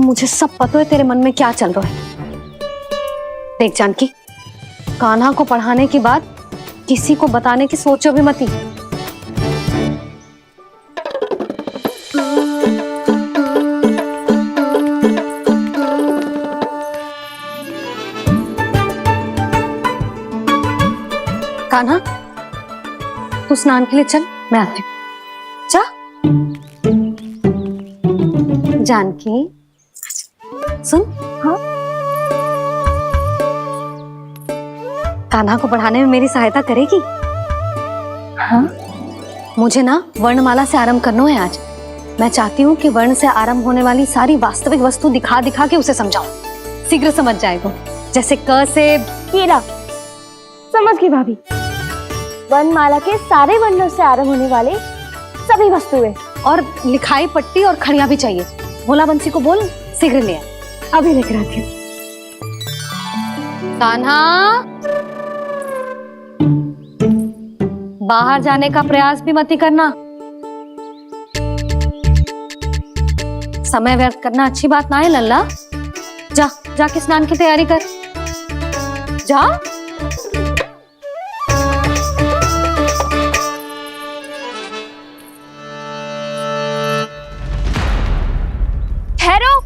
मुझे सब पता है तेरे मन में क्या चल रहा है। देख जानकी, कान्हा को पढ़ाने की बात किसी को बताने की सोचो भी मत ही। कान्हा, तू स्नान के लिए चल, मैं आती हूँ। जा। जानकी सुन। हाँ, कान्हा को पढ़ाने में मेरी सहायता करेगी? हाँ, मुझे ना वर्णमाला से आरंभ करना है आज। मैं चाहती हूँ कि वर्ण से आरंभ होने वाली सारी वास्तविक वस्तु दिखा दिखा के उसे समझाऊं। शीघ्र समझ जाएगा। जैसे क से कीड़ा। समझ गई भाभी। वर्णमाला के सारे वर्णों से आरंभ होने वाले सभी वस्तुएं, और लिखाई पट्टी और खड़िया भी चाहिए। भोला बंसी को बोल शीघ्र ले आए। अभी लेकर आती हूँ। कान्हा, बाहर जाने का प्रयास भी मत ही करना। समय व्यर्थ करना अच्छी बात ना है लल्ला। जा, जाके स्नान की तैयारी कर। जा। ठहरो।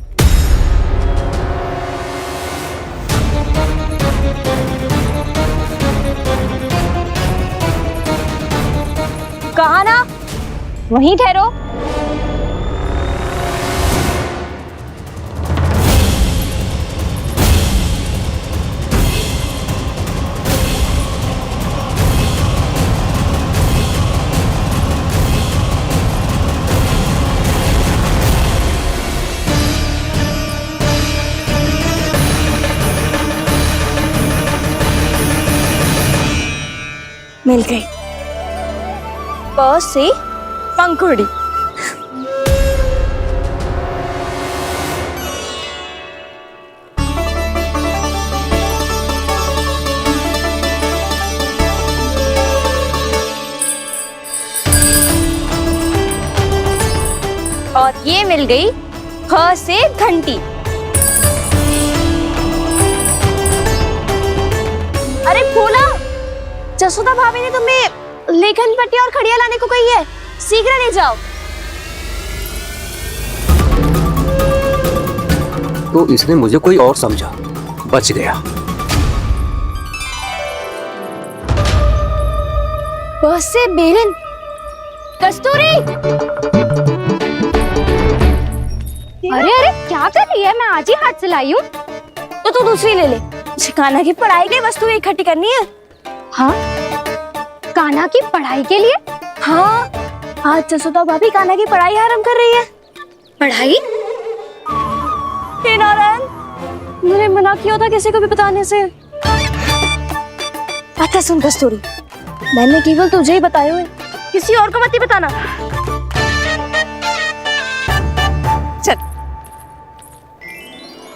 कहा ना, वहीं ठहरो। मिल गई। प से पंखुड़ी। और ये मिल गई ख से घंटी। अरे फूला, जसोदा भाभी ने तुम्हें लेखन पट्टी और खड़िया लाने को कही है, शीघ्र ले जाओ। तो इसने मुझे कोई और समझा, बच गया। बस से बेलन। कस्तूरी। अरे अरे क्या कर रही है? मैं आज ही हाथ से लाई हूँ। तो तू दूसरी ले ले। कान्हा की पढ़ाई के वस्तुएं इकट्ठी करनी है। हाँ, कान्हा की पढ़ाई के लिए? हाँ, आज जसोदा भाभी कान्हा की पढ़ाई आरंभ कर रही है। पढ़ाई? हे नारायण, मैंने मना किया था किसी को भी बताने से। अच्छा सुन कस्तूरी, मैंने केवल तुझे ही बताए हुए, किसी और को मत ही बताना। चल।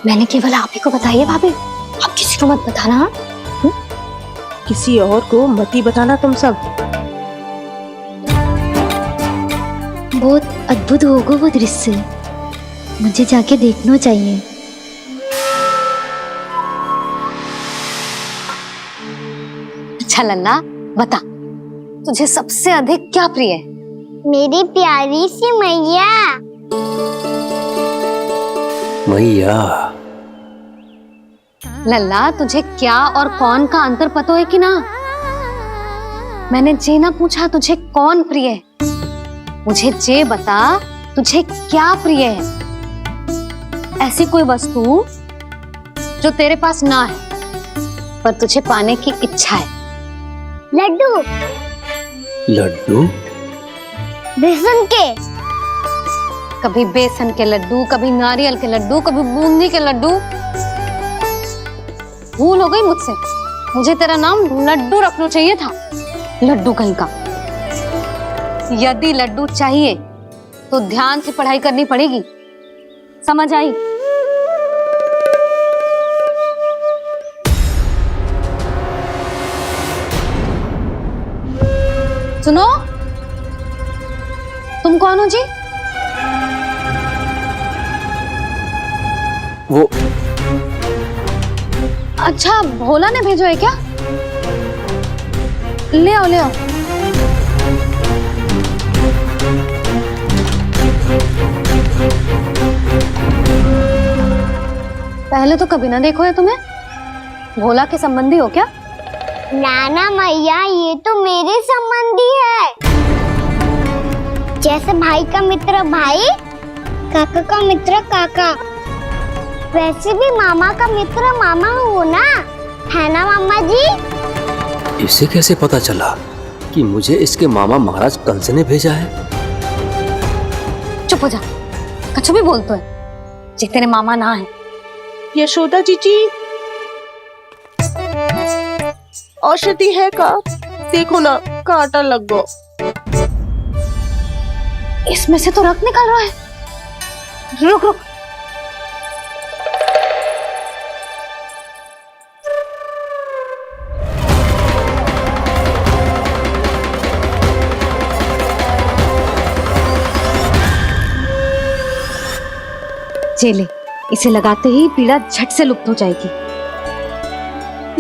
मैंने केवल आप ही को बताई है भाभी, आप किसी को मत बताना। हाँ? किसी और को मत ही बताना तुम सब। बहुत अद्भुत होगा वो दृश्य, मुझे जाके देखना चाहिए। अच्छा लल्ला, बता तुझे सबसे अधिक क्या प्रिय है? मेरी प्यारी सी मैया। मैया। लल्ला, तुझे क्या और कौन का अंतर पता है कि ना? मैंने जे ना पूछा तुझे कौन प्रिय है, मुझे जे बता तुझे क्या प्रिय है। ऐसी कोई वस्तु जो तेरे पास ना है पर तुझे पाने की इच्छा है। लड्डू। लड्डू? बेसन के। कभी बेसन के लड्डू, कभी नारियल के लड्डू, कभी बूंदी के लड्डू। भूल हो गई मुझसे, मुझे तेरा नाम लड्डू रखना चाहिए था। लड्डू कहीं का। यदि लड्डू चाहिए तो ध्यान से पढ़ाई करनी पड़ेगी, समझ आई? सुनो, तुम कौन हो जी? वो अच्छा, भोला ने भेजो है क्या? ले आओ ले आओ। पहले तो कभी ना देखो है तुम्हें। भोला के संबंधी हो क्या? नाना मैया, ये तो मेरे संबंधी है। जैसे भाई का मित्र भाई, काका का मित्र काका, वैसे भी मामा का मित्र मामा हो ना, है ना मामा जी? इसे कैसे पता चला कि मुझे इसके मामा महाराज कंस ने भेजा है? चुप हो जा, कछु भी बोलते है जे तेरे मामा ना है। यशोदा जीजी, औषधि है का? देखो ना, कांटा लग गो। इसमें से तो रक्त निकल रहा है। रुक रुक। चले, इसे लगाते ही पीड़ा झट से लुप्त हो जाएगी।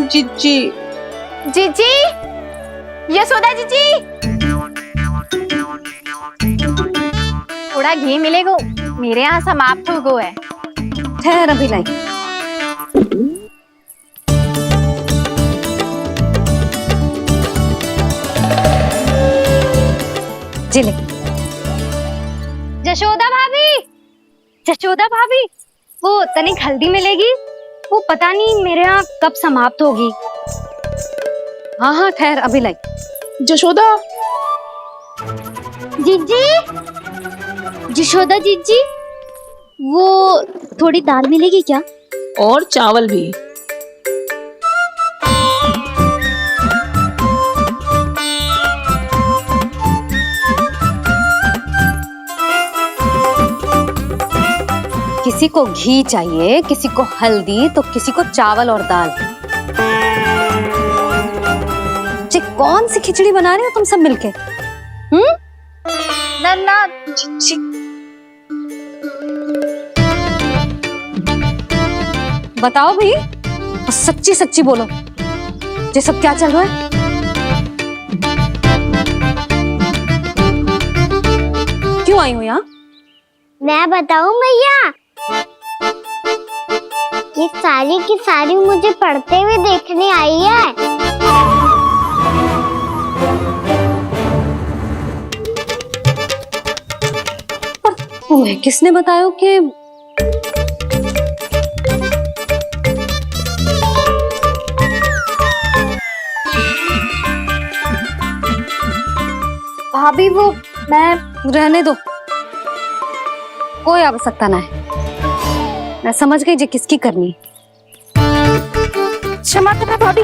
जीजी, जीजी, यशोदा जीजी, थोड़ा घी मिलेगा, मेरे यहाँ समाप्त हो गो है। ठहर अभी लाई। जिले। जशोदा भाभी, जशोदा भाभी, वो तनिक हल्दी मिलेगी? वो पता नहीं मेरे यहाँ कब समाप्त होगी। हाँ हाँ ठहर अभी लाई। जशोदा, जीजी, यशोदा जीजी, वो थोड़ी दाल मिलेगी क्या? और चावल भी। किसी को घी चाहिए, किसी को हल्दी, तो किसी को चावल और दाल। जी कौन सी खिचड़ी बना रहे हो तुम सब मिलके? नन्ना, बताओ भाई, तो सच्ची सच्ची बोलो, ये सब क्या चल रहा है? क्यों आई हो यहाँ? मैं बताऊं भैया, ये सारी की सारी मुझे पढ़ते हुए देखने आई है। पर तुम्हें किसने बताया कि भाभी वो मैं रहने दो, कोई आवश्यकता ना है। मैं समझ गई जे किसकी करनी। क्षमा करना भाभी,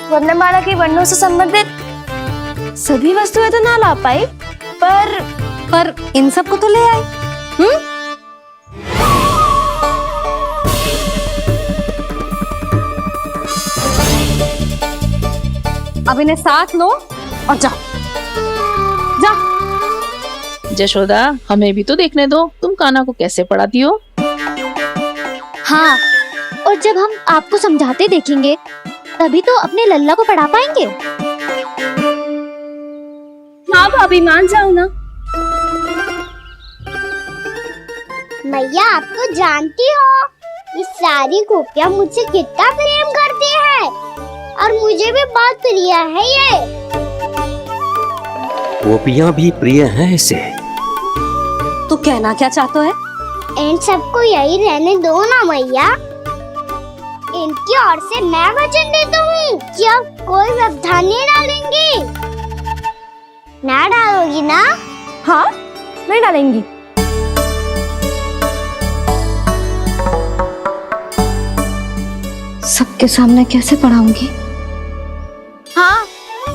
वर्णमाला के वर्णों से संबंधित सभी वस्तुएं तो ना ला पाई, पर इन सब को तो ले आए। अब इन्हें साथ लो और जाओ। जा। जशोदा, हमें भी तो देखने दो, तुम कान्हा को कैसे पढ़ाती हो। हाँ, और जब हम आपको समझाते देखेंगे तभी तो अपने लल्ला को पढ़ा पाएंगे। हाँ भाभी, मान जाओ ना। मैया, आप तो जानती हो ये सारी गोपियां मुझसे कितना प्रेम करती है, और मुझे भी बहुत प्रिय है ये। गोपियां भी प्रिय हैं इसे। तू कहना क्या चाहता है? इन सबको यही रहने दो ना मैया। इनकी ओर से मैं वचन देता हूँ कि अब कोई व्यवधान नहीं डालेंगी। ना डालोगी ना? हाँ, मैं डालेंगी। सबके सामने कैसे पढ़ाऊंगी? हाँ,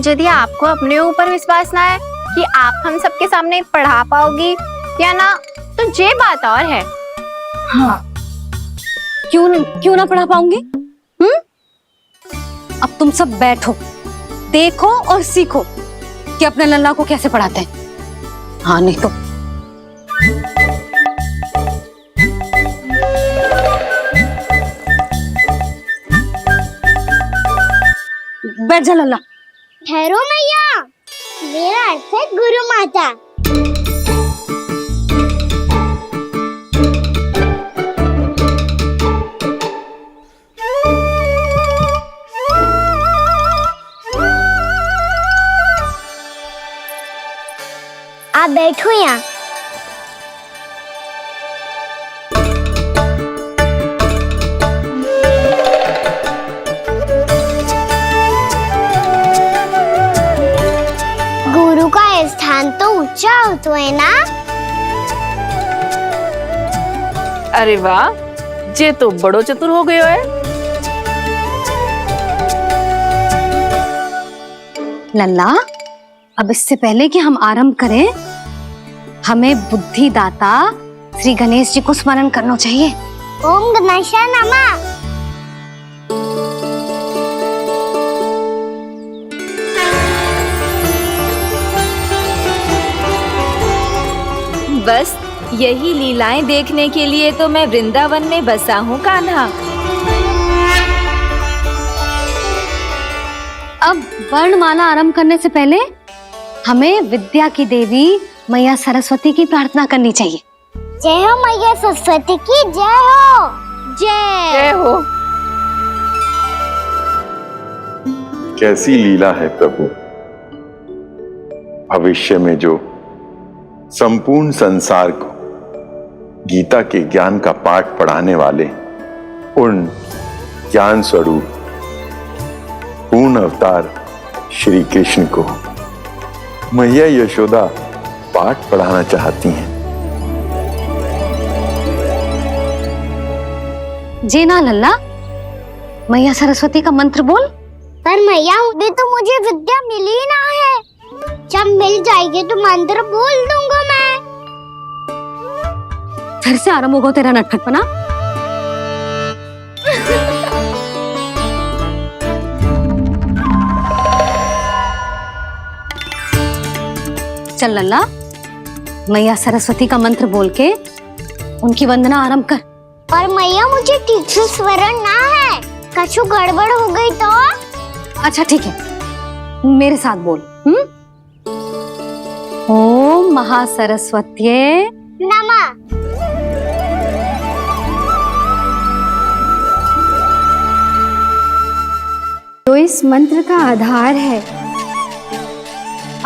यदि आपको अपने ऊपर विश्वास ना है कि आप हम सबके सामने पढ़ा पाओगी या ना, तो ये बात और है। हाँ, क्यों ना पढ़ा पाऊंगी? अब तुम सब बैठो, देखो और सीखो कि अपने लल्ला को कैसे पढ़ाते हैं। हाँ नहीं तो बैठ जा लल्ला। ठहरो मैया, मेरा अर्थ है गुरु माता। आप बैठो यहाँ। गुरु का स्थान तो ऊंचा होता है ना। अरे वाह, जे तो बड़ो चतुर हो गयो है। लल्ला, अब इससे पहले कि हम आरंभ करें, हमें बुद्धिदाता श्री गणेश जी को स्मरण करना चाहिए। ओम गणेशाय नमः। बस यही लीलाएं देखने के लिए तो मैं वृंदावन में बसा हूँ कान्हा। अब वर्णमाला आरंभ करने से पहले हमें विद्या की देवी मैया सरस्वती की प्रार्थना करनी चाहिए। जय हो मैया सरस्वती की जय हो। जय हो। कैसी लीला है प्रभु। भविष्य में जो संपूर्ण संसार को गीता के ज्ञान का पाठ पढ़ाने वाले उन ज्ञान स्वरूप पूर्ण अवतार श्री कृष्ण को मैया यशोदा पाठ पढ़ाना चाहती हैं। जी ना लल्ला, मैया सरस्वती का मंत्र बोल। पर मैया अभी तो मुझे विद्या मिली ना है। जब मिल जाएगी तो मंत्र बोल दूंगा मैं। फिर से आरंभ होगा तेरा नटखटपना। चल लल्ला, मैया सरस्वती का मंत्र बोल के उनकी वंदना आरंभ कर। पर मैया मुझे ठीक से स्मरण ना है, कछु गड़बड़ हो गई तो? अच्छा ठीक है, मेरे साथ बोल। ओम महासरस्वत्ये नमः। तो इस मंत्र का आधार है।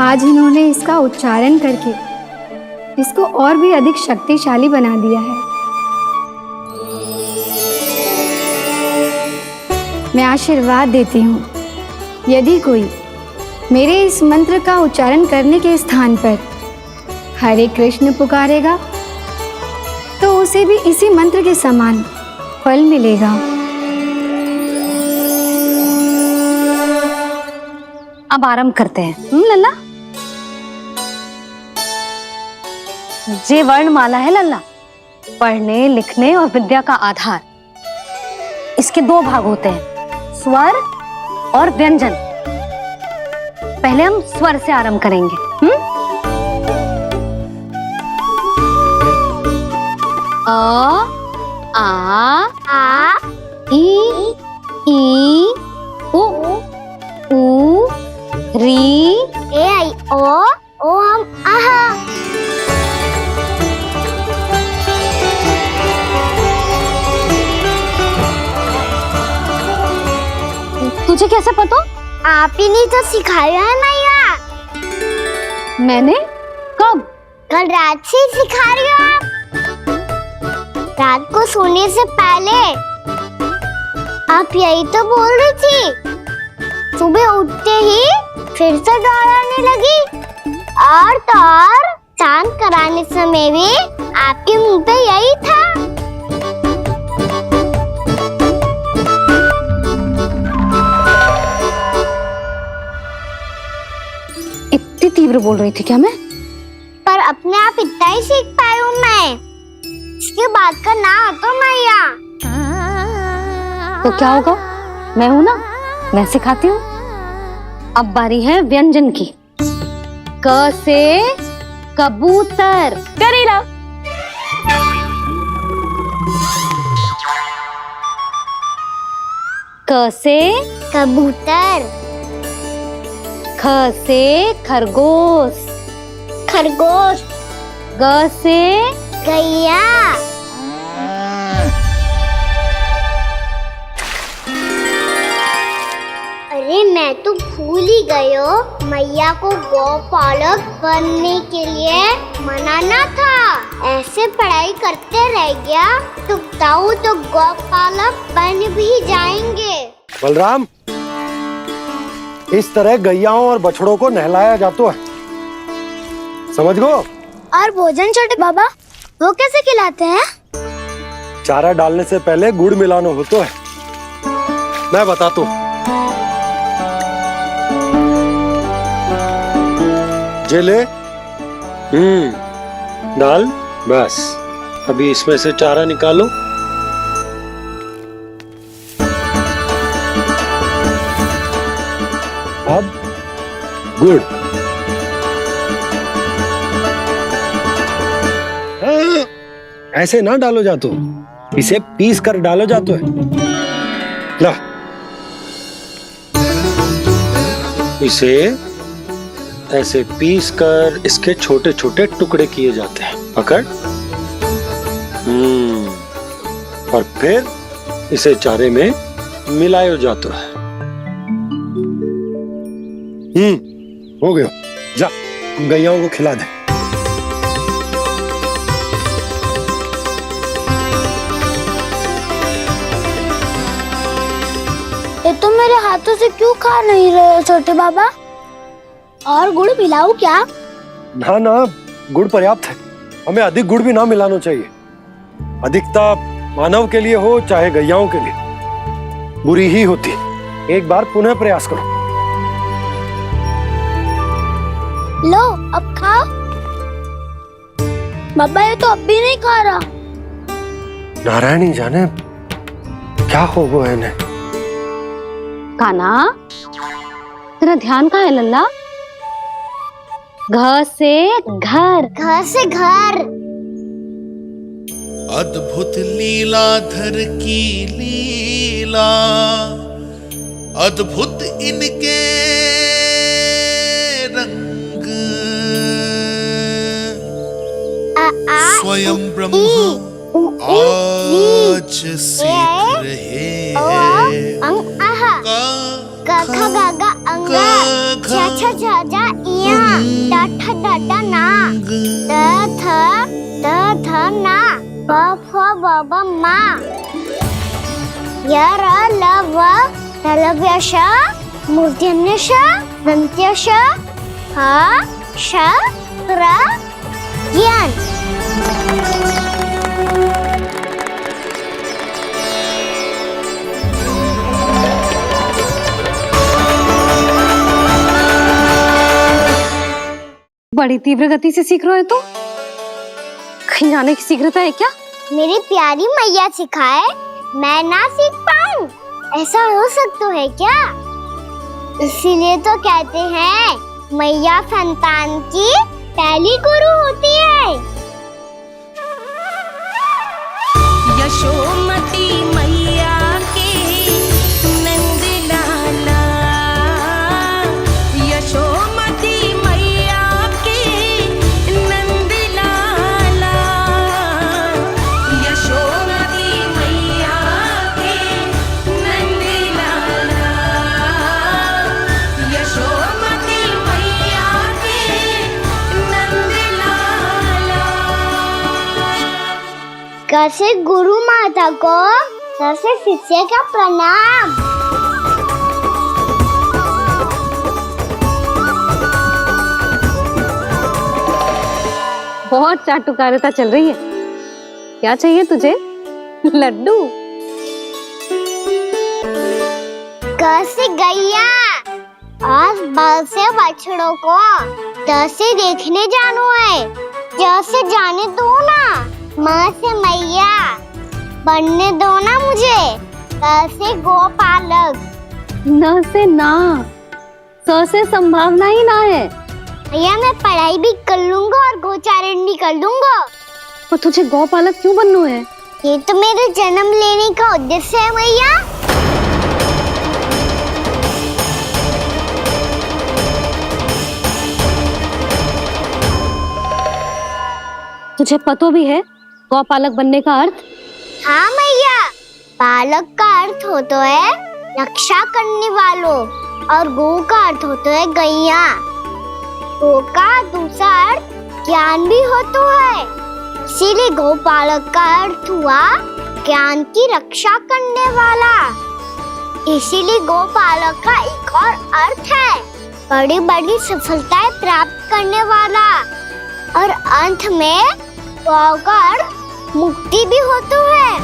आज इन्होंने इसका उच्चारण करके इसको और भी अधिक शक्तिशाली बना दिया है। मैं आशीर्वाद देती हूँ, यदि कोई मेरे इस मंत्र का उच्चारण करने के स्थान पर हरे कृष्ण पुकारेगा तो उसे भी इसी मंत्र के समान फल मिलेगा। अब आरंभ करते हैं। लल्ला, जे वर्णमाला है लल्ला, पढ़ने लिखने और विद्या का आधार। इसके दो भाग होते हैं, स्वर और व्यंजन। पहले हम स्वर से आरंभ करेंगे। अ, आ, ई, उ, री, ए आई ओ हम आहा। तुझे कैसे पता? आप ही ने तो सिखाया है मैया। मैंने? कब? कल रात से सिखा रही हो आप। रात को सोने से पहले आप यही तो बोल रही थी। सुबह उठते ही फिर से दौड़ाने लगी, और तो और स्नान कराने समय भी आपके मुंह पे यही था। इतनी तीव्र बोल रही थी क्या मैं? पर अपने आप इतना ही सीख पाई हूँ मैं। इसके बाद का ना तो मैया। तो क्या होगा, मैं हूं ना, मैं सिखाती हूँ। अब बारी है व्यंजन की। क से कबूतर। करेला। क से कबूतर। ख से खरगोश, खरगोश। ग से गैया। अरे मैं तो भूल ही गई हूँ, मैया को गौपालक बनने के लिए मनाना था। ऐसे पढ़ाई करते रह गया तो ताऊ तो गौपालक बन भी जाएंगे। बलराम, इस तरह गैयाओं और बछड़ों को नहलाया जाता है, समझ गो। और भोजन छोटे बाबा, वो कैसे खिलाते हैं? चारा डालने से पहले गुड़ मिलाना होता है, मैं बताता हूँ। जे ले, डाल, बस। अभी इसमें से चारा निकालो। अब गुड़। ऐसे ना डालो जातो, इसे पीस कर डालो जातो है। ला, इसे ऐसे पीस कर इसके छोटे छोटे टुकड़े किए जाते हैं। पकड़। और फिर इसे चारे में मिलाया जाता है। हो गया, जा गैयाओं को खिला दे। ये तो मेरे हाथों से क्यों खा नहीं रहे हो छोटे बाबा? और गुड़ मिलाऊं क्या? ना ना, गुड़ पर्याप्त है। हमें अधिक गुड़ भी ना मिलाना चाहिए। अधिकता मानव के लिए हो चाहे गैयाओं के लिए बुरी ही होती। एक बार पुनः प्रयास करो। लो, अब खाओ। बाबा ये तो अब भी नहीं खा रहा। नारायणी जाने क्या हो गया इन्हें। कान्हा, तेरा ध्यान कहाँ है लल्ला? घ से घर। घर से घर। अद्भुत लीलाधर की लीला, अद्भुत इनके रंग, स्वयं ब्रह्म आज सीख रहे हैं। क ख ग घ अंग, छ छ झ झ इया, ट ठ ड ड ना, द ध ना, ब फ ब ब मा, य र ल व तलव्य श, मूर्धन्य श, दन्त्य श, ह श र ज्ञान। बड़ी तीव्र गति से सीख रहे हो तो कहीं जाने की शीघ्रता है क्या? मेरी प्यारी मैया सिखाए, मैं ना सीख पाऊं, ऐसा हो सकता है क्या? इसीलिए तो कहते हैं मैया संतान की पहली गुरु होती है। यशोमती मैया के नंद लाला, यशोमती मैया के नंद लाला, यशोमती मैया के नंद लाला, यशोमती मैया के नंद लाला। कैसे गुरु माता को, कैसे शिष्य का प्रणाम। बहुत चाटुकारिता चल रही है। क्या चाहिए तुझे? लड्डू? कैसे गैया आज बल से बछड़ों को कैसे देखने जानो है, जैसे जाने दो ना, माँ से मैया बनने दो ना मुझे, कैसे गोपालक। न से ना, स से संभावना ही ना है। भैया मैं पढ़ाई भी कर लूंगा और गोचारण भी कर लूंगा। तो तुझे गौपालक क्यों बनना है? ये तो मेरे जन्म लेने का उद्देश्य है भैया। तुझे पतो भी है गौपालक बनने का अर्थ? हाँ मैया, पालक का अर्थ होता है रक्षा करने वालों और गौ का अर्थ होता है गैया। गौ का दूसरा अर्थ ज्ञान भी होता है, इसीलिए गौपालक का अर्थ हुआ ज्ञान की रक्षा करने वाला। इसीलिए गौपालक का एक और अर्थ है बड़ी बड़ी सफलताएं प्राप्त करने वाला, और अंत में गौ का अर्थ मुक्ति भी होता है।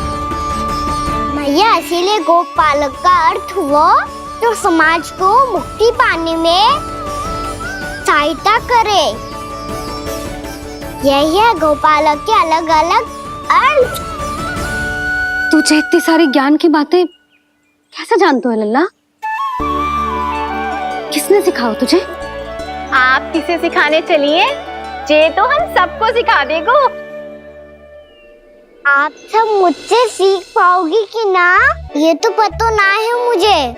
भैया इसीलिए गौपालक का अर्थ हुआ जो समाज को मुक्ति पाने में सहायता करे। यही है गौपालक के अलग अलग अर्थ। तुझे इतनी सारी ज्ञान की बातें कैसे जानते हो लल्ला? किसने सिखाओ तुझे? आप किसे सिखाने चलिए, जे तो हम सबको सिखा देगो। आप सब मुझसे सीख पाओगी कि ना ये तो पता ना है मुझे,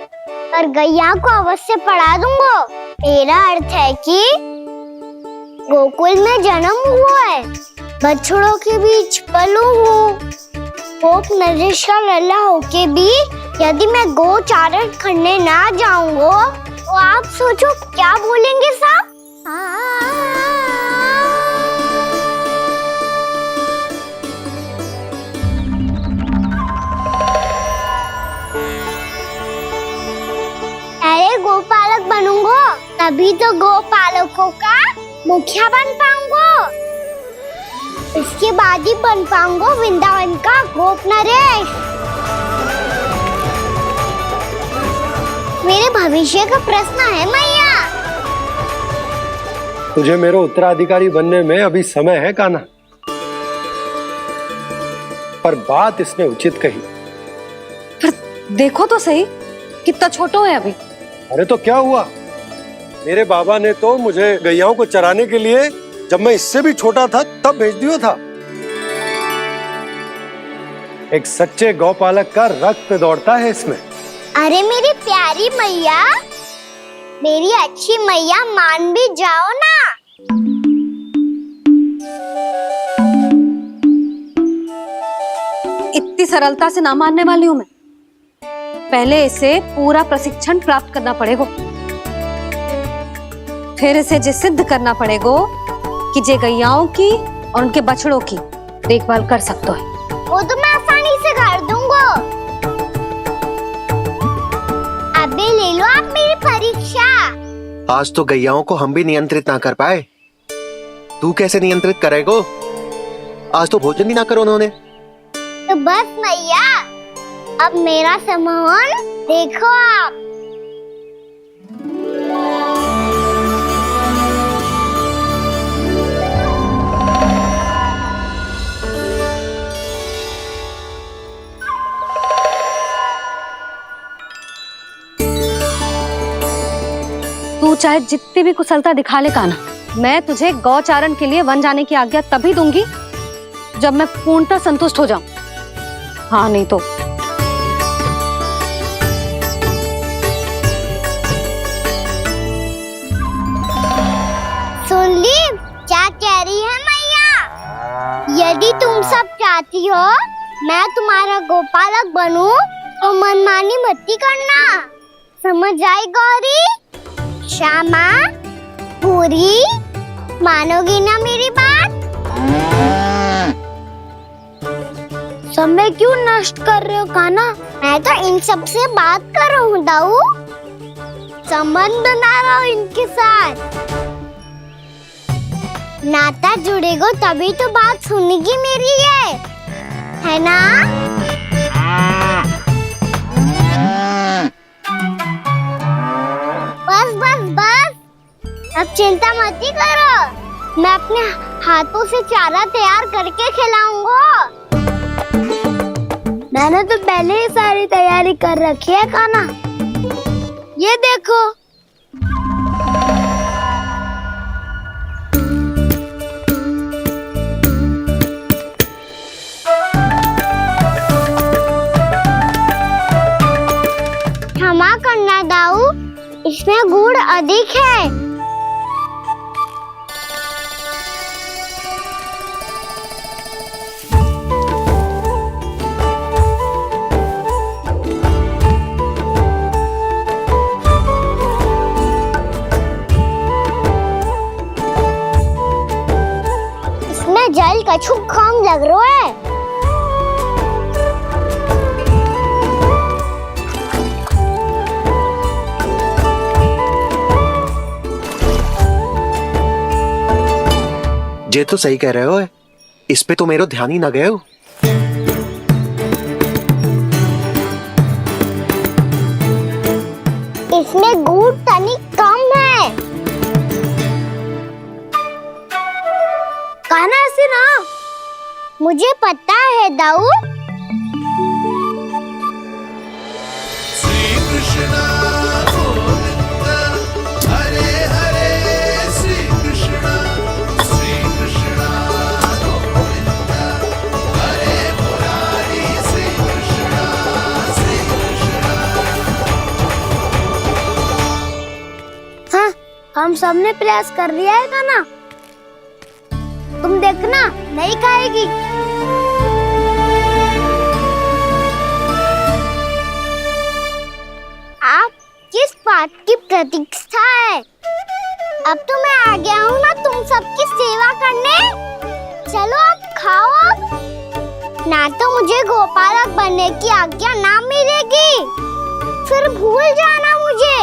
पर गैया को अवश्य पढ़ा दूंगा। मेरा अर्थ है कि गोकुल में जन्म हुआ है, बछड़ों के बीच पलू हूँ, गोप नरेश का लल्ला होके भी यदि मैं गो चारण करने ना जाऊंगा तो आप सोचो क्या बोलेंगे साहब? अरे गोपालक बनूंगा तभी तो गोपालकों का मुखिया बन पाऊंगा, इसके बाद ही बन पाऊंगा वृंदावन का गोप नरेश। मेरे भविष्य का प्रश्न है मैया। तुझे मेरे उत्तराधिकारी बनने में अभी समय है कान्हा, पर बात इसने उचित कही। पर देखो तो सही कितना छोटो है अभी। अरे तो क्या हुआ, मेरे बाबा ने तो मुझे गैयाओं को चराने के लिए जब मैं इससे भी छोटा था तब भेज दिया था। एक सच्चे गौपालक का रक्त दौड़ता है इसमें। अरे मेरी प्यारी मैया, मेरी अच्छी मैया, मान भी जाओ ना। इतनी सरलता से ना मानने वाली हूं मैं। पहले इसे पूरा प्रशिक्षण प्राप्त करना पड़ेगा, फिर इसे जे सिद्ध करना पड़ेगा कि जे गैयाओं की और उनके बछड़ों की देखभाल कर सकते है। वो तो मैं आसानी से कर दूंगा। अबे ले लो आप मेरी परीक्षा। आज तो गैयाओं को हम भी नियंत्रित ना कर पाए, तू कैसे नियंत्रित करेगो? आज तो भोजन ही ना करो उन्होंने। तो बस मैया, अब मेरा सम्मान देखो आप। तू चाहे जितनी भी कुशलता दिखा ले कान्हा, मैं तुझे गौचारण के लिए वन जाने की आज्ञा तभी दूंगी जब मैं पूर्णतः संतुष्ट हो जाऊं। हाँ नहीं तो सुन ली क्या कह रही है मैया? यदि तुम सब चाहती हो मैं तुम्हारा गोपालक बनूं तो मनमानी मत करना, समझ आई गौरी? श्यामा, पूरी, मानोगी ना मेरी बात? समय क्यों नष्ट कर रहे हो कान्हा? मैं तो इन सब से बात कर रहा हूँ दाऊ, संबंध बना रहा हूँ इनके साथ। नाता जुड़ेगा तभी तो बात सुनेगी मेरी है ना? बस बस बस, अब चिंता मत ही करो, मैं अपने हाथों से चारा तैयार करके खिलाऊंगा। मैंने तो पहले ही सारी तैयारी कर रखी है कान्हा, ये देखो। क्षमा करना दाऊ, इसमें गुड़ अधिक है। तुम्हें जल कछु कम लग रहा है। ये तो सही कह रहे हो, इस पे तो मेरो ध्यान ही ना गए हो। इसमें गुड़ तनिक कम है। कहना ऐसे ना, मुझे पता है दाऊ। श्री कृष्ण गोविंद हरे हरे श्री कृष्ण गोविंद हरे मुरारी श्री कृष्ण हाँ, हम सबने प्रयास कर लिया है गाना। तुम देखना नहीं खाएगी। आप किस बात की प्रतीक्षा है? अब तो मैं आ गया हूँ ना तुम सबकी सेवा करने। चलो अब खाओ अब। ना तो मुझे गोपालक बनने की आज्ञा ना मिलेगी, फिर भूल जाना मुझे।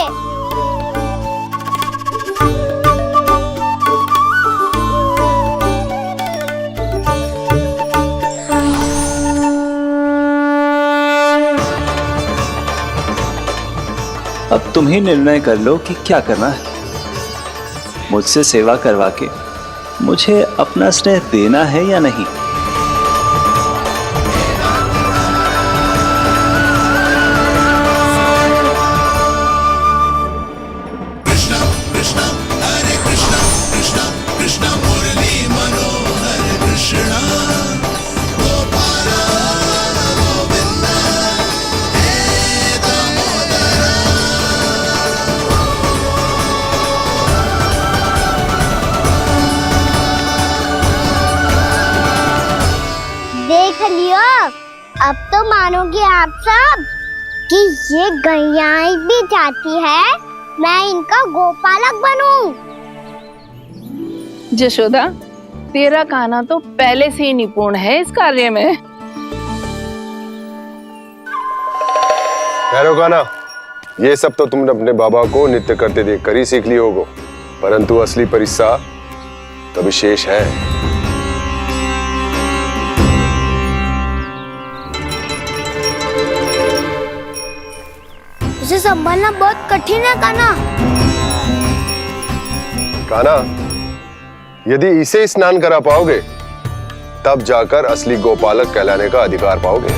अब तुम ही निर्णय कर लो कि क्या करना है। मुझसे सेवा करवा के मुझे अपना स्नेह देना है या नहीं। कृष्ण कृष्ण हरे कृष्ण कृष्ण कृष्ण मुरली मनोहर कृष्ण गोपाल गोविंद हे दामोदर। देख लियो, अब तो मानोगे आप सब कि ये गैयाएं भी चाहती है मैं इनका गोपालक बनूं। जशोदा, तेरा कान्हा तो पहले से ही निपुण है इस कार्य में। ठहरो कान्हा, ये सब तो तुमने अपने बाबा को नृत्य करते देखकर ही सीख ली होगो, परंतु असली परिश्रम तो विशेष है। उसे संभालना बहुत कठिन है कान्हा। कान्हा, यदि इसे स्नान करा पाओगे तब जाकर असली गोपालक कहलाने का अधिकार पाओगे।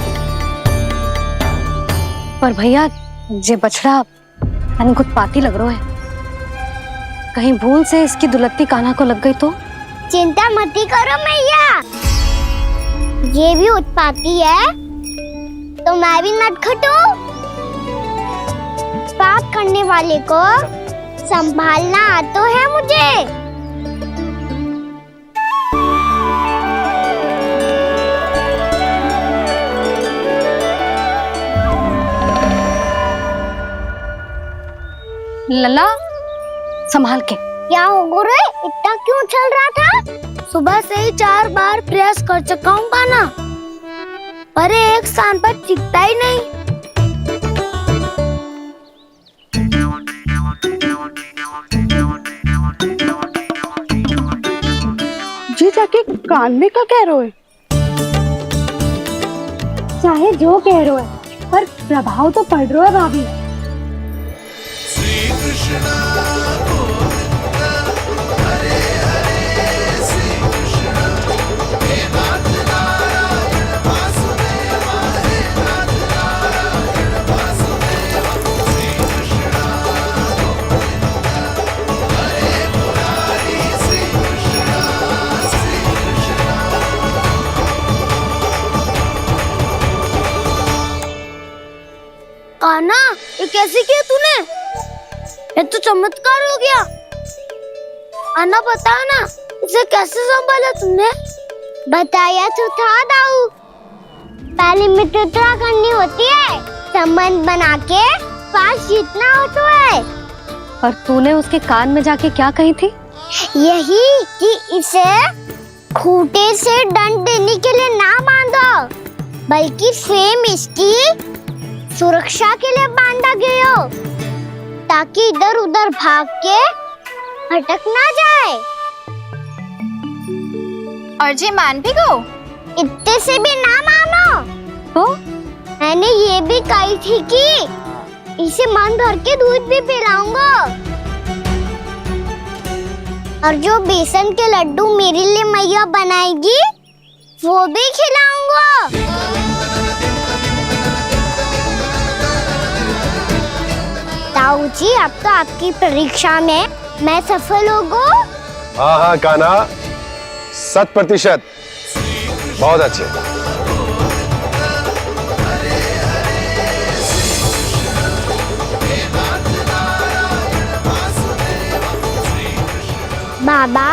पर भैया, ये बछड़ा तनिक उत्पाती लग रहा है। कहीं भूल से इसकी दुलत्ती कान्हा को लग गई तो? चिंता मत करो मैया, ये भी उत्पाती है तो मैं भी नटखट हूँ। पाप करने वाले को संभालना आता है मुझे। लला, संभाल के। क्या हो गुरु, इतना क्यों चल रहा था? सुबह से ही 4 बार प्रयास कर चुका हूँ कान्हा, पर एक स्थान पर टिकता ही नहीं। जी जाके कान में क्या कह रहे हो? चाहे जो कह रहे हो, पर प्रभाव तो पड़ रहा है भाभी। श्री कृष्ण गोविंद हरे हरे श्री कृष्ण हे नाथ नारायण वासुदेव हे नाथ नारायण वासुदेव। श्री कृष्ण गोविंद हरे मुरारी श्री कृष्ण कान्हा, ये कैसे किया तूने? ये तो चमत्कार हो गया। अन्ना बता ना, इसे कैसे संभाला तुमने? बताया तो था दाऊ, पहले मित्रता करनी होती है, संबंध बना के पास जीतना होता है। और तूने उसके कान में जाके क्या कही थी? यही कि इसे खूंटे से दंड देने के लिए ना बांधो, बल्कि सेम इसकी सुरक्षा के लिए बांधा गया हो, ताकि इधर उधर भाग के भटक ना जाए। और जी मान भी गो? इतने से भी ना मानो। तो मैंने ये भी कही थी कि इसे मन भर के दूध भी पिलाऊंगा, और जो बेसन के लड्डू मेरे लिए मैया बनाएगी वो भी खिलाऊंगा। ताऊ जी, अब तो आपकी परीक्षा में मैं सफल होगा। हाँ हाँ कान्हा, 100%। बहुत अच्छे। बाबा,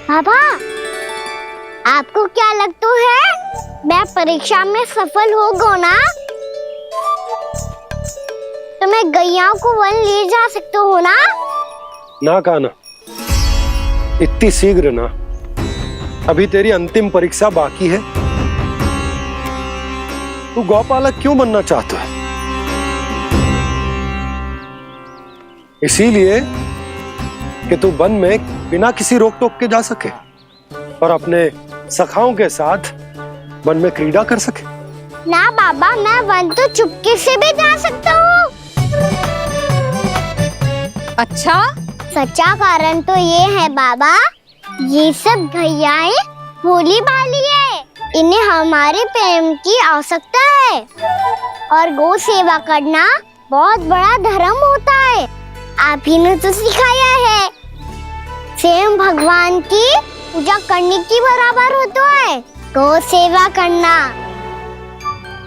बाबा, आपको क्या लगता है मैं परीक्षा में सफल होगा ना? तो मैं गैया को वन ले जा सकता हूँ ना? ना कान्हा, इतनी शीघ्र ना। अभी तेरी अंतिम परीक्षा बाकी है। तू गौपालक क्यों बनना चाहता है? इसीलिए कि तू वन में बिना किसी रोक टोक के जा सके और अपने सखाओं के साथ वन में क्रीड़ा कर सके। ना बाबा, मैं वन तो चुपके से भी जा सकता हूँ। अच्छा, सच्चा कारण तो ये है बाबा, ये सब गैयाएं भोली भाली है, इन्हें हमारे प्रेम की आवश्यकता है, और गौ सेवा करना बहुत बड़ा धर्म होता है। आप ही ने तो सिखाया है, स्वयं भगवान की पूजा करने की बराबर होता है गौ सेवा करना।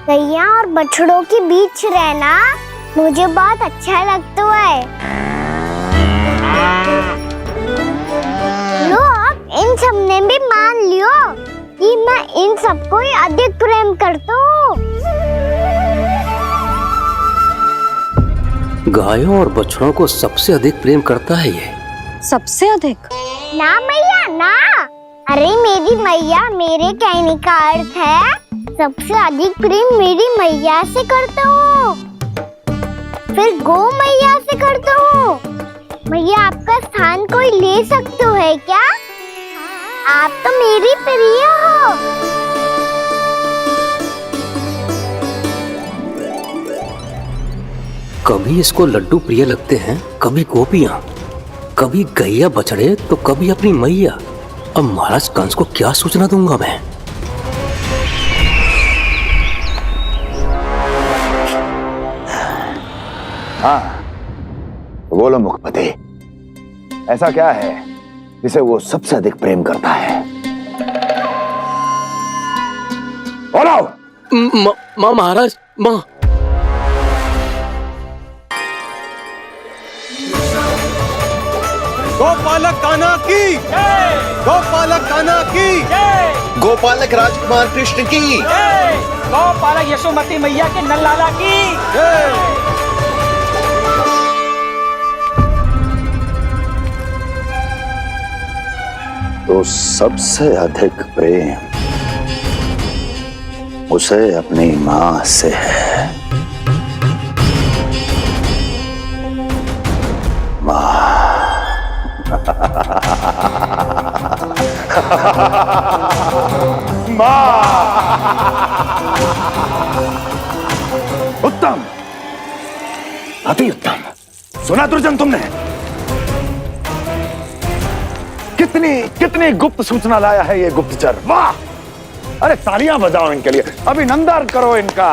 गैया और बछड़ों के बीच रहना मुझे बहुत अच्छा लगता है। लो, अब इन सब ने भी मान लियो कि मैं इन सबको ही अधिक प्रेम करता हूँ। गायों और बछड़ों को सबसे अधिक प्रेम करता है ये। सबसे अधिक? ना मैया ना, अरे मेरी मैया, मेरे कहने का अर्थ है सबसे अधिक प्रेम मेरी मैया से करता हूँ, फिर गौ मैया से करता हूँ। मैया, आपका स्थान कोई ले सकते है क्या? आप तो मेरी प्रिय हो। कभी इसको लड्डू प्रिय लगते हैं, कभी गोपियां, कभी गैया बछड़े, तो कभी अपनी मैया। अब महाराज कंस को क्या सूचना दूंगा मैं? हाँ, बोलो मुखपति, ऐसा क्या है जिसे वो सबसे अधिक प्रेम करता है? बोलो। महाराज, माँ। गोपालक कान्हा की, गोपालक कान्हा की, गोपालक राजकुमार कृष्ण की, गोपालक यशोमती मैया के नल्लाला की। तो सबसे अधिक प्रेम उसे अपनी माँ से है। माँ। उत्तम, अति उत्तम। सुना दुर्जन तुमने? कितनी कितनी गुप्त सूचना लाया है ये गुप्तचर। वाह! अरे तालियां बजाओ इनके लिए, अभिनंदन करो इनका।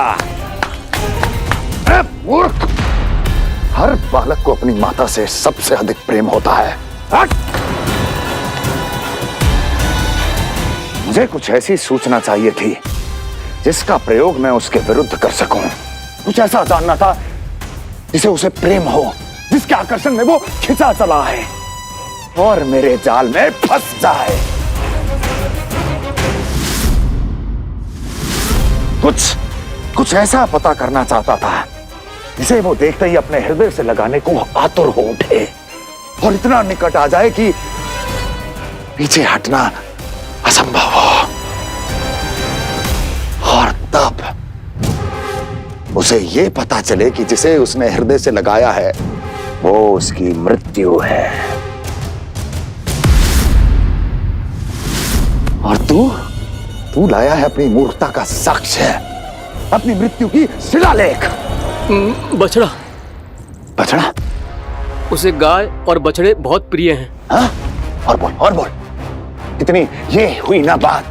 मूर्ख! हर बालक को अपनी माता से सबसे अधिक प्रेम होता है। मुझे कुछ ऐसी सूचना चाहिए थी जिसका प्रयोग मैं उसके विरुद्ध कर सकूं। कुछ ऐसा जानना था जिसे उसे प्रेम हो, जिसके आकर्षण में वो खिंचा चला है और मेरे जाल में फंस जाए। कुछ ऐसा पता करना चाहता था जिसे वो देखते ही अपने हृदय से लगाने को आतुर हो उठे और इतना निकट आ जाए कि पीछे हटना असंभव हो। और तब उसे ये पता चले कि जिसे उसने हृदय से लगाया है वो उसकी मृत्यु है। और तू लाया है अपनी मूर्खता का साक्ष्य, अपनी मृत्यु की शिलालेख। बछड़ा। बछड़ा? उसे गाय और बछड़े बहुत प्रिय हैं। हाँ? और बोल कितनी ये हुई ना बात,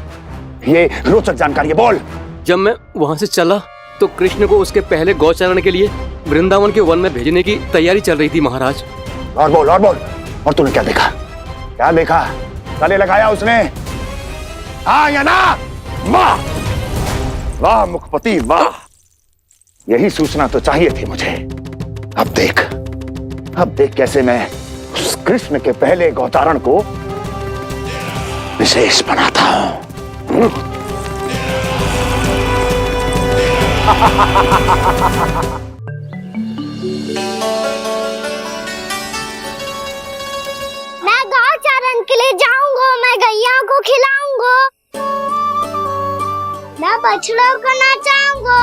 ये रोचक जानकारी बोल। जब मैं वहां से चला तो कृष्ण को उसके पहले गौचारण के लिए वृंदावन के वन में भेजने की तैयारी चल रही थी महाराज। और बोल और तूने क्या देखा? गले लगाया उसने? हाँ या ना? वाह वाह मुखपति वाह, यही सूचना तो चाहिए थी मुझे। अब देख कैसे मैं उस कृष्ण के पहले गौचारण को विशेष बनाता हूं। मैं गौचारण के लिए जाऊंगा, मैं गैया को खिलाऊंगा, मैं बछड़ों को नचाऊंगा,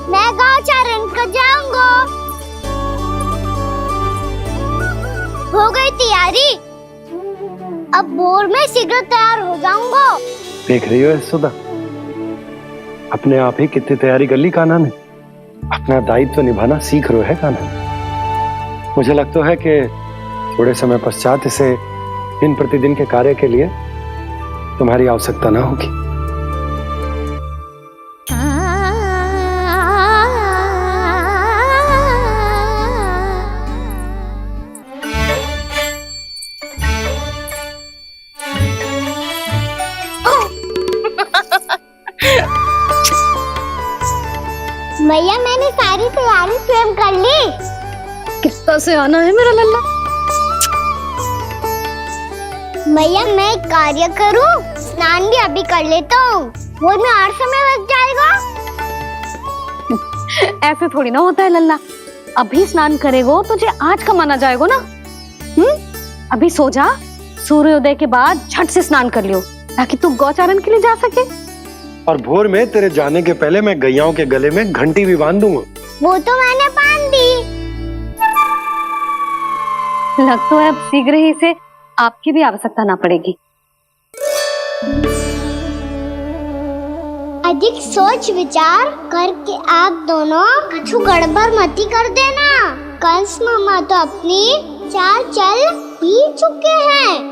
मैं गौचारण को जाऊंगा। हो गई तैयारी, अब भोर में शीघ्र तैयार हो जाऊंगा। देख रही हो यशोदा, अपने आप ही कितनी तैयारी कर ली कान्हा ने। अपना दायित्व निभाना सीख रहे है कान्हा। मुझे लगता है कि थोड़े समय पश्चात इसे दिन प्रतिदिन के कार्य के लिए तुम्हारी आवश्यकता ना होगी। भैया मैंने सारी तैयारी स्वयं कर ली। कितना से आना है मेरा लल्ला। भैया मैं एक कार्य करूं, स्नान भी अभी कर लेता हूँ, वो में और समय लग जाएगा। ऐसे थोड़ी ना होता है लल्ला, अभी स्नान करेगो तुझे आज कमाना जाएगो ना। अभी सो जा, सूर्योदय के बाद झट से स्नान कर लियो ताकि तू गौचारण के लिए जा सके। और भोर में तेरे जाने के पहले मैं गैयाओं के गले में घंटी भी बांध दूंगा। वो तो मैंने बांध दी। लग तो है अब शीघ्र ही से आपकी भी आवश्यकता ना पड़ेगी। अधिक सोच विचार करके आप दोनों कुछ गड़बड़ मती कर देना। कंस मामा तो अपनी चाल चल ही चुके हैं।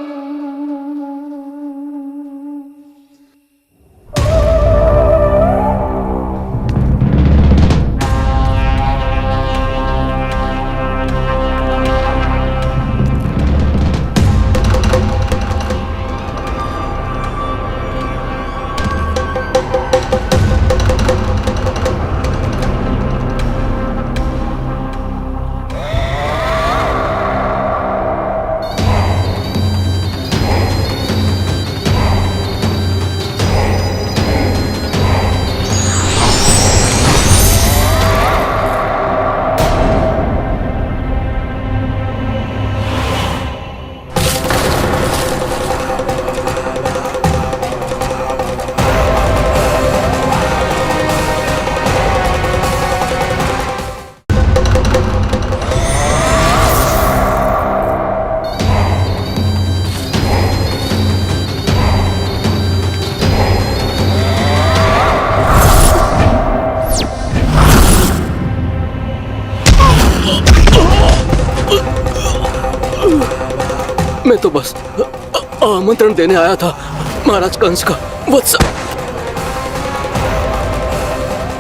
मैं तो बस आमंत्रण देने आया था महाराज कंस का। वत्स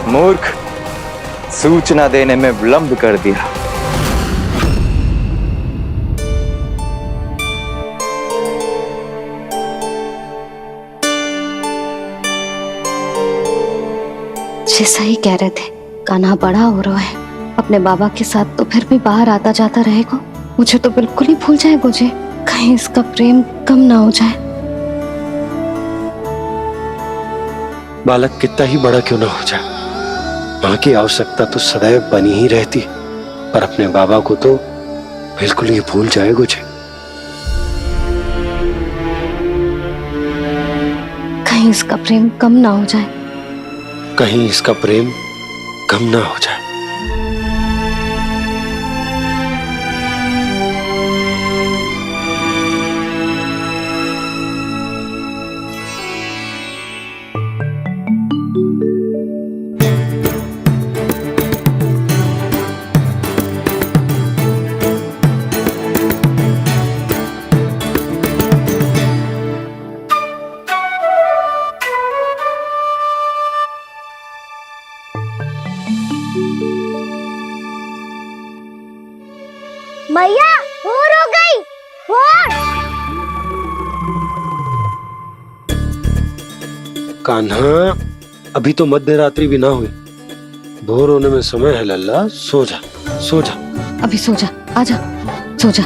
मूर्ख, सूचना देने में विलंब कर दिया। जैसा ही कह रहे थे, कान्हा बड़ा हो रहा है, अपने बाबा के साथ तो फिर भी बाहर आता जाता रहेगा। मुझे तो बिल्कुल ही भूल जाएगा मुझे, कहीं इसका प्रेम कम ना हो जाए। बालक कितना ही बड़ा क्यों ना हो जाए, माँ की आवश्यकता तो सदैव बनी ही रहती, पर अपने बाबा को तो बिल्कुल ही भूल जाए मुझे। इसका प्रेम कम ना हो जाए। कहीं इसका प्रेम कम ना हो जाए। मैया भोर हो गई, भोर। कान्हा, अभी तो मध्य रात्रि भी ना हुई। भोर होने में समय है लल्ला, सो जा सो जा। अभी सो जा, आजा सो जा।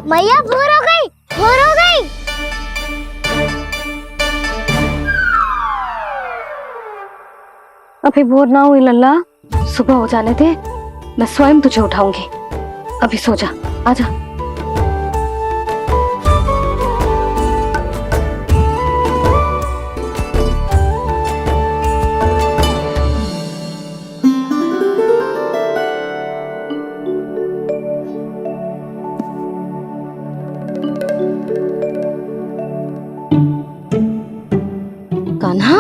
मैया भोर हो गई, भोर हो गई। अभी भोर ना हुई लल्ला, सुबह हो जाने दे, मैं स्वयं तुझे उठाऊंगी। अभी सो जा, आजा। कान्हा,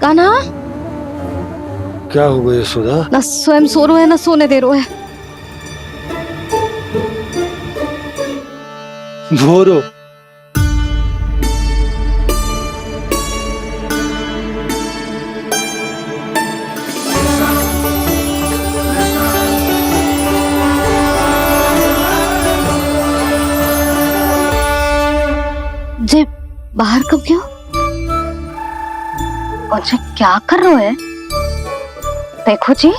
कान्हा, क्या हो गया यशोदा? ना स्वयं सो रहे है ना सोने दे रहे है। भोर हो। जे बाहर कब गयो? और जे क्या कर रहे है? देखो जी,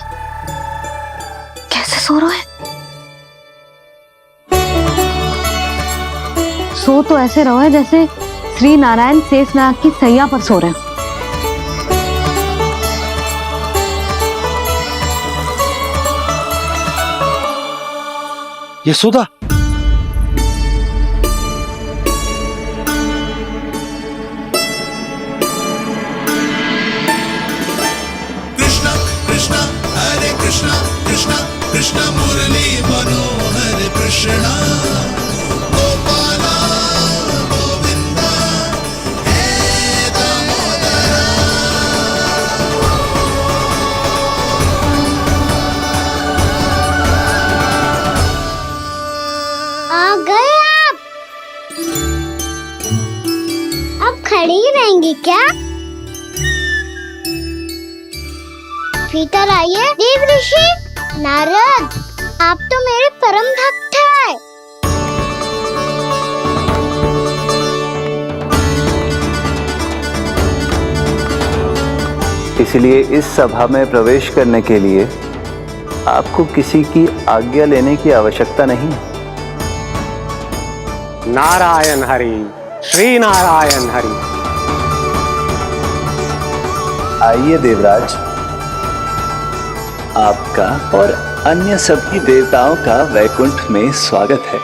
कैसे सो रहे हैं। सो तो ऐसे रहो है जैसे श्री नारायण शेषनाग की सैया पर सो रहे हैं। यशोदा, कृष्णा कृष्णा हरे कृष्णा कृष्णा कृष्णा मुरली मनोहर कृष्णा गोपाला गोविंदा हे दामोदरा। आ गए आप। अब खड़ी रहेंगी क्या? भीतर आइए देव ऋषि। नारद, आप तो मेरे परम भक्त हैं। इसलिए इस सभा में प्रवेश करने के लिए आपको किसी की आज्ञा लेने की आवश्यकता नहीं है। नारायण हरि, श्री नारायण हरि। आइए देवराज, आपका और अन्य सभी देवताओं का वैकुंठ में स्वागत है।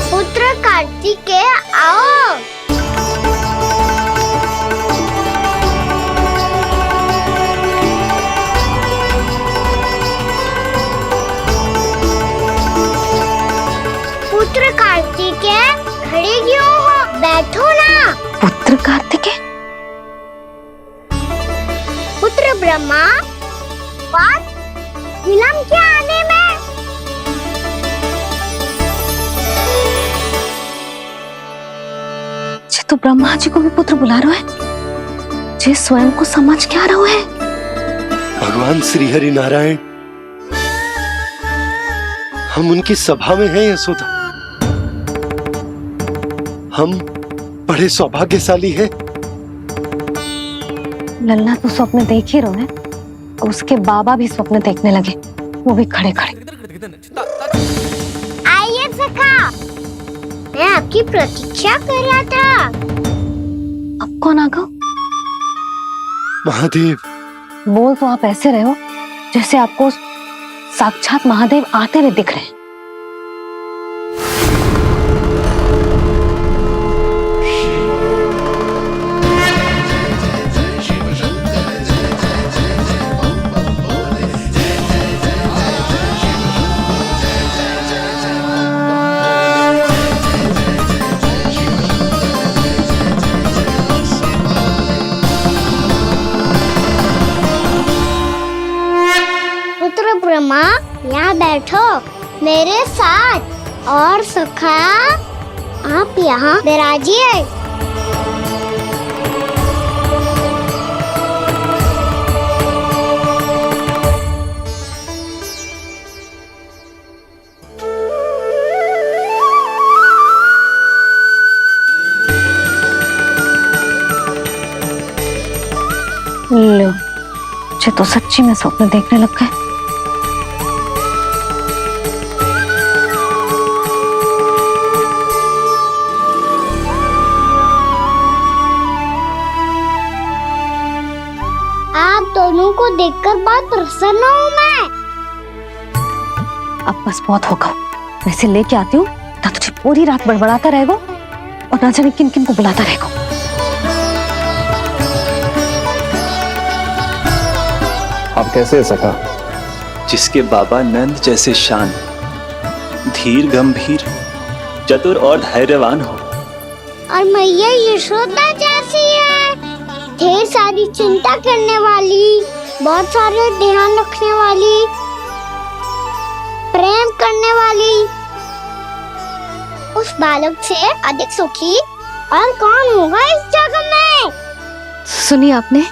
पुत्र कार्तिकेय आओ। पुत्र कार्तिकेय, खड़े क्यों हो? बैठो ना। पुत्र कार्तिकेय? पुत्र ब्रह्मा, बात विलंब क्या आने में? जे तो ब्रह्मा जी को भी पुत्र बुला रहे है, जे स्वयं को समझ क्या रहे है। भगवान श्री हरि नारायण, हम उनकी सभा में हैं यशोदा। हम बड़े सौभाग्यशाली हैं। लल्ला तो स्वप्न देख ही रहे हैं, और उसके बाबा भी स्वप्न देखने लगे, वो भी खड़े खड़े। आइए सखा, आपकी प्रतीक्षा कर रहा था। अब कौन आ गया? महादेव। बोल तो आप ऐसे रहे हो जैसे आपको साक्षात महादेव आते हुए दिख रहे हैं। पुत्र ब्रह्मा, यहाँ बैठो मेरे साथ। और सखा, आप यहाँ विराजिए। लो, मुझे तो सच्ची में स्वप्न देखने लग गए। आप दोनों को देखकर बहुत प्रसन्न हूँ मैं। अब बस बहुत होगा। वैसे लेके आती हूँ ना, तुझे पूरी रात बड़बड़ाता रहेगा और ना जाने किन किन को बुलाता रहेगा। आप कैसे सका? जिसके बाबा नंद जैसे शान, धीर गंभीर, चतुर और धैर्यवान हो। और मैया यशोदा जैसी है, ढेर सारी चिंता करने वाली, बहुत सारे ध्यान रखने वाली, प्रेम करने वाली। उस बालक से अधिक सुखी और कौन होगा इस जगत में? सुनिए आपने,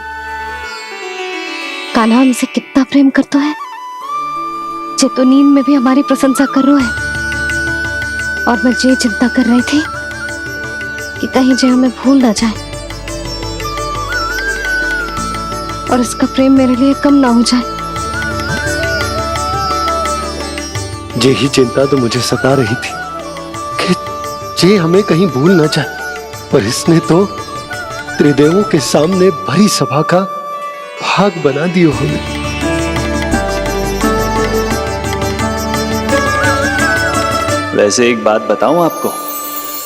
कान्हा हमसे कितना प्रेम करता है। जे तो नींद में भी हमारी प्रशंसा कर रहा है। और मैं ये चिंता कर रही थी कि कहीं जे हमें भूल ना जाए और इसका प्रेम मेरे लिए कम ना हो जाए। यही चिंता तो मुझे सता रही थी कि जे हमें कहीं भूल न जाए, पर इसने तो त्रिदेवों के सामने भरी सभा का भाग बना दियो हमें। वैसे एक बात बताऊं आपको,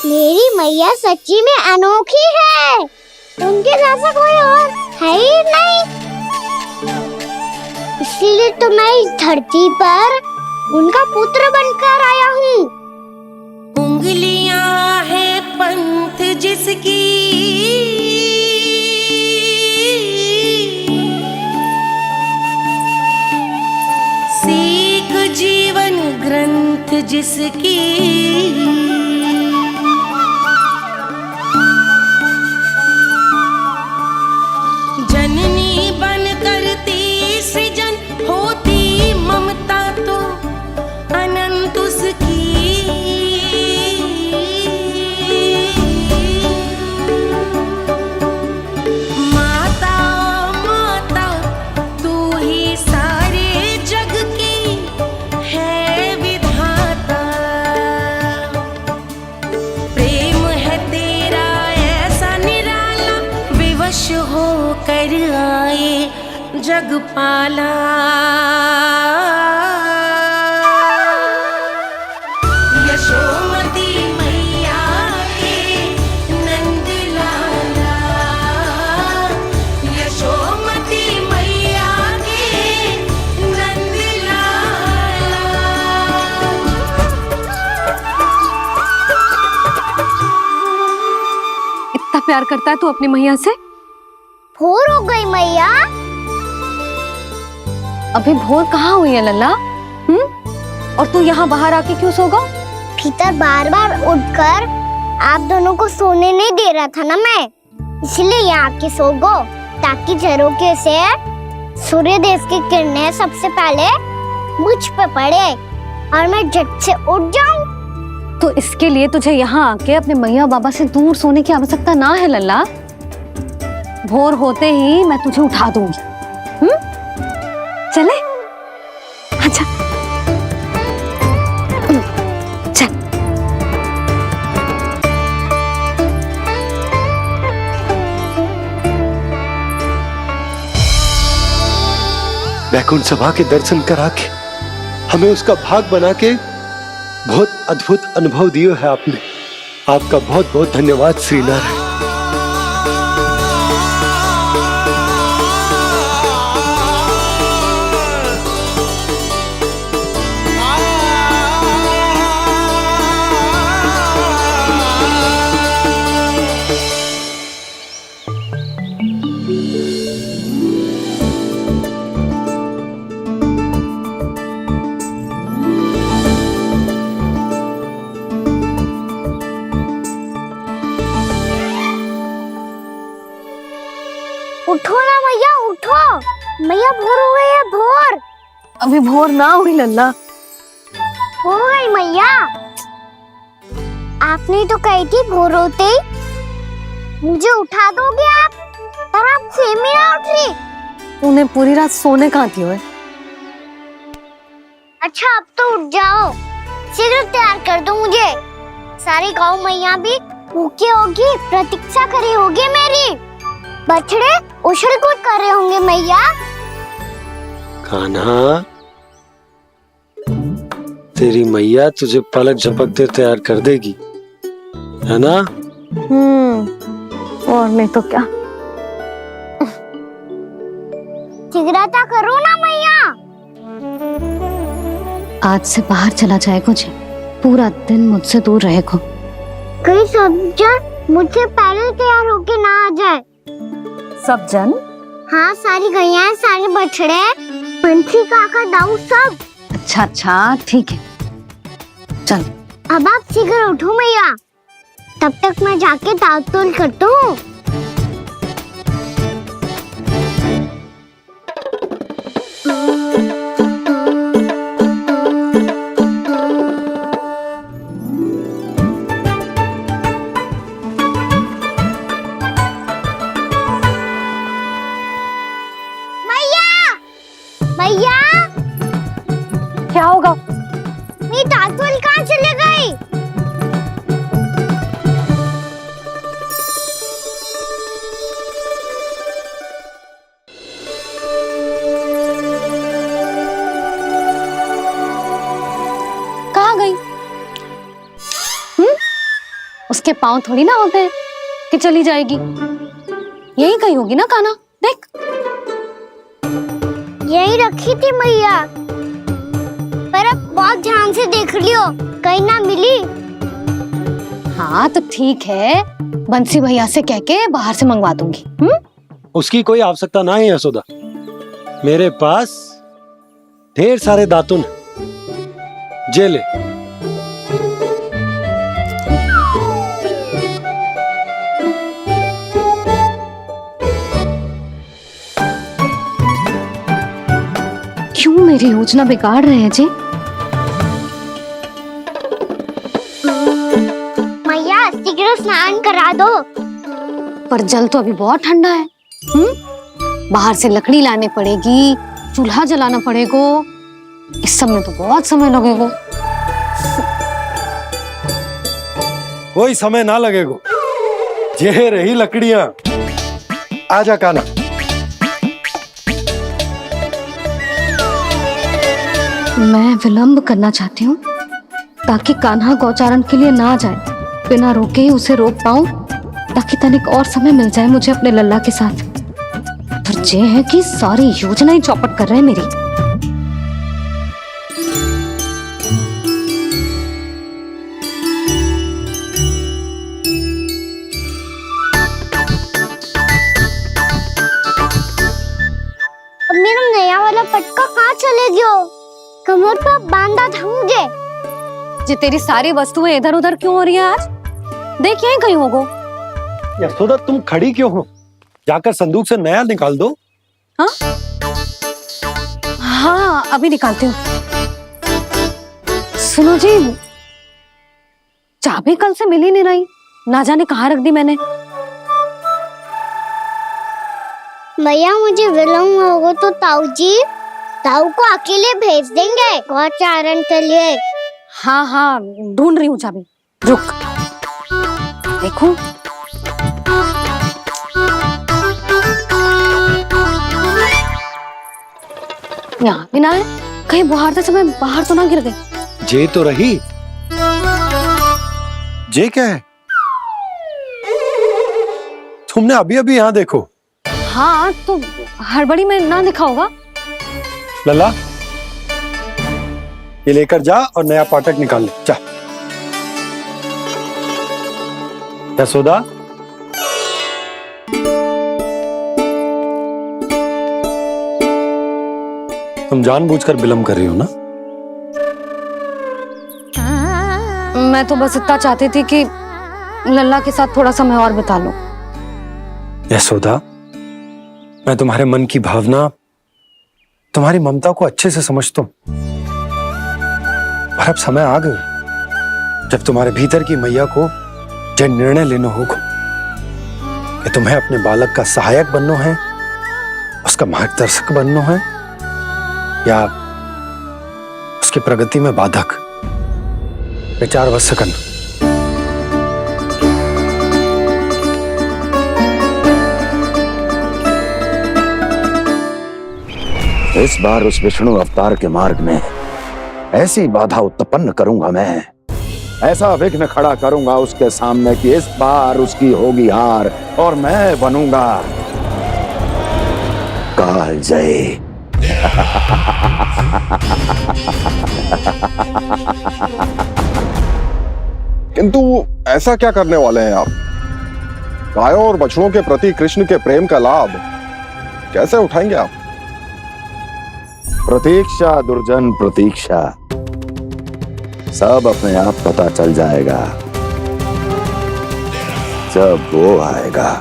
मेरी मैया सच्ची में अनोखी है। उनके जैसा कोई और है ही नहीं। इसीलिए तो मैं इस धरती पर उनका पुत्र बनकर आया हूँ। उंगलियां है पंथ जिसकी, सीख जीवन ग्रंथ जिसकी, जननी बन करती सृजन, होती ममता तो अनंत उसकी। माता माता तू ही सारे जग की है विधाता। प्रेम है तेरा ऐसा निराला, विवश हो कर आए जग पाला। यशोमती मैया के नंद लाला, यशोमती मैया के नंद लाला। इतना प्यार करता है तू अपनी मैया से? भोर हो गई मैया। अभी भोर कहाँ हुई है लल्ला? और तू यहाँ बाहर आके क्यों सो गया? भीतर बार बार उठकर आप दोनों को सोने नहीं दे रहा था ना मैं, इसलिए यहाँ आके सो गो, ताकि झरोखे से सूर्य देव की किरणें सबसे पहले मुझ पे पड़े और मैं झट से उठ जाऊं। तो इसके लिए तुझे यहाँ आके अपने मैया बाबा से दूर सोने की आवश्यकता ना है लल्ला। भोर होते ही मैं तुझे उठा दूंगी। चले? अच्छा चल। वैकुंठ सभा के दर्शन करा के हमें उसका भाग बना के बहुत अद्भुत अनुभव दिए है आपने। आपका बहुत बहुत धन्यवाद श्रीनारायण। उठो ना मैया, उठो। मैया भोर हो गई है, भोर। अभी भोर ना हुई लल्ला। हो गई मैया। आपने तो कही थी भोर होते ही मुझे उठा दोगे आप, पर आप सेम ही ना उठ रही। तूने पूरी रात सोने कहाँ थी ओए? अच्छा अब तो उठ जाओ, शीघ्र तैयार कर दो मुझे। सारी गाँव मैया भी भूखी होगी, प्रतीक्षा करी होगी मेरी। बछड़े उछल कूद कर रहे होंगे मैया। कान्हा, तेरी मैया तुझे पलक झपकते तैयार कर देगी, है ना? और नहीं तो क्या। शीघ्रता करो ना मैया। आज से बाहर चला जाएगा जी, पूरा दिन मुझसे दूर रहेगा। कहीं सब जन मुझसे पहले तैयार होके ना आ जाए। सब जन? हाँ, सारी गैया, सारे बछड़े, पंछी, काका, दाऊ सब। अच्छा अच्छा ठीक है, चल। अब आप शीघ्र उठो मैया, तब तक मैं जाके ताल तोल करता हूँ। मैया, क्या होगा? मेरी तालतोल कहाँ चले गई? कहाँ गई? उसके पाँव थोड़ी ना होते हैं कि चली जाएगी। यही कहीं होगी ना कान्हा, देख। यही रखी थी मैया, पर अब बहुत ध्यान से देख लियो, कहीं ना मिली। हाँ तो ठीक है, बंसी भैया से कह के बाहर से मंगवा दूंगी। उसकी कोई आवश्यकता ना है यशोदा, मेरे पास ढेर सारे दातुन हैं। जे ले। क्यों मेरी योजना बिगाड़ रहे हैं जी? मैया शीघ्र स्नान करा दो। पर जल तो अभी बहुत ठंडा है। बाहर से लकड़ी लानी पड़ेगी, चूल्हा जलाना पड़ेगा, इस सब में तो बहुत समय लगेगा। कोई समय ना लगेगा, ये रही लकड़ियां। आजा कान्हा। मैं विलंब करना चाहती हूँ ताकि कान्हा गौचारण के लिए ना जाए, बिना रोके ही उसे रोक पाऊं, ताकि तनिक और समय मिल जाए मुझे अपने लल्ला के साथ। पर ये है कि सारी योजना ही चौपट कर रहे हैं मेरी। अब मेरा नया वाला पटका कहाँ चले गयो? कमर पर बांधा था मुझे। ये तेरी सारी वस्तुएं इधर उधर क्यों हो रही है आज? देख यहीं कहीं होगो। यशोदा तुम खड़ी क्यों हो? जाकर संदूक से नया निकाल दो। हाँ हाँ अभी निकालती हूँ। सुनो जी, चाबी कल से मिल ही नहीं रही, ना जाने कहाँ रख दी मैंने। भैया मुझे विलम्ब होगा तो ताऊ को अकेले भेज देंगे गौचारण के लिए। हाँ हाँ ढूंढ रही हूँ चाबी, रुक। देखो यहाँ भी ना है, कहीं बाहर समय बाहर तो ना गिर गए। जे तो रही। जे क्या है? तुमने अभी अभी यहाँ देखो। हाँ तो हड़बड़ी में ना दिखा होगा। लल्ला, ये लेकर जा और नया पाठक निकाल ले। जा यशोदा, तुम जानबूझकर विलंब कर रही हो ना? मैं तो बस इतना चाहती थी कि लल्ला के साथ थोड़ा समय और बिता लूं। यशोदा, मैं तुम्हारे मन की भावना, तुम्हारी ममता को अच्छे से समझता हूं। पर अब समय आ गया जब तुम्हारे भीतर की मैया को यह निर्णय लेना होगा कि तुम्हें अपने बालक का सहायक बनना है, उसका मार्गदर्शक बनना है, या उसकी प्रगति में बाधक। विचार अवश्य करना। इस बार उस विष्णु अवतार के मार्ग में ऐसी बाधा उत्पन्न करूंगा मैं, ऐसा विघ्न खड़ा करूंगा उसके सामने कि इस बार उसकी होगी हार और मैं बनूंगा कालजयी। किंतु ऐसा क्या करने वाले हैं आप? गायों और बछड़ों के प्रति कृष्ण के प्रेम का लाभ कैसे उठाएंगे आप? प्रतीक्षा दुर्जन प्रतीक्षा, सब अपने आप पता चल जाएगा जब वो आएगा।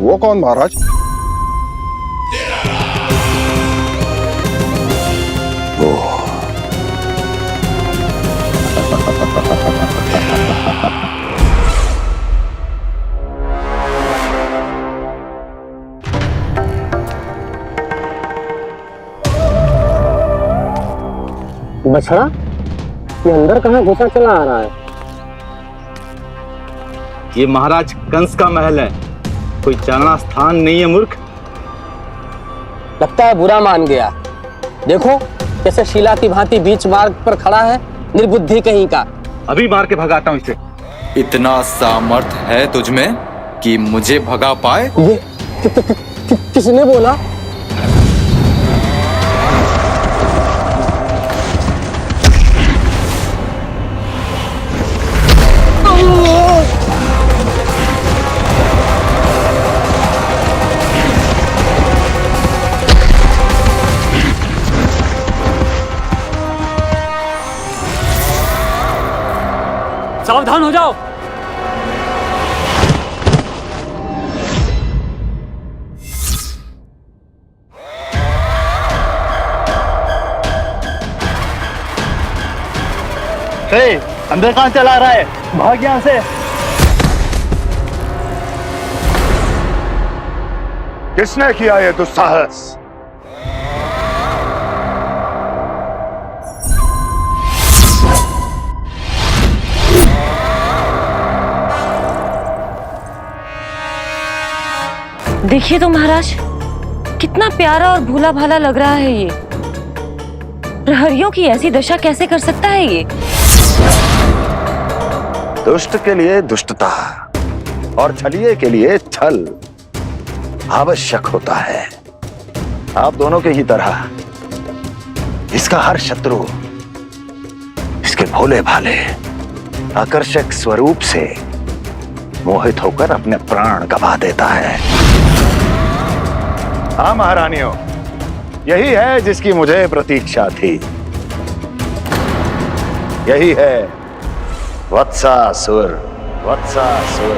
वो कौन महाराज? वो बछड़ा, ये अंदर कहाँ घुसा चला आ रहा है? ये महाराज कंस का महल है, कोई चलना स्थान नहीं है मूर्ख। लगता है बुरा मान गया। देखो कैसे शीला की भांति बीच मार्ग पर खड़ा है, निर्बुद्धि कहीं का। अभी मार के भगाता हूँ इसे। इतना सामर्थ है तुझमें कि मुझे भगा पाए? ये किसने बोला? सावधान हो जाओ। अंदर कहां चला रहा है? भाग यहां से। किसने किया ये दुस्साहस? देखिए तो महाराज, कितना प्यारा और भोला भाला लग रहा है ये। प्रहरियों की ऐसी दशा कैसे कर सकता है ये? दुष्ट के लिए दुष्टता और छलिए के लिए छल आवश्यक होता है। आप दोनों के ही तरह इसका हर शत्रु इसके भोले भाले आकर्षक स्वरूप से मोहित होकर अपने प्राण गंवा देता है। हाँ महारानियों, यही है जिसकी मुझे प्रतीक्षा थी। यही है वत्सासुर। वत्सासुर।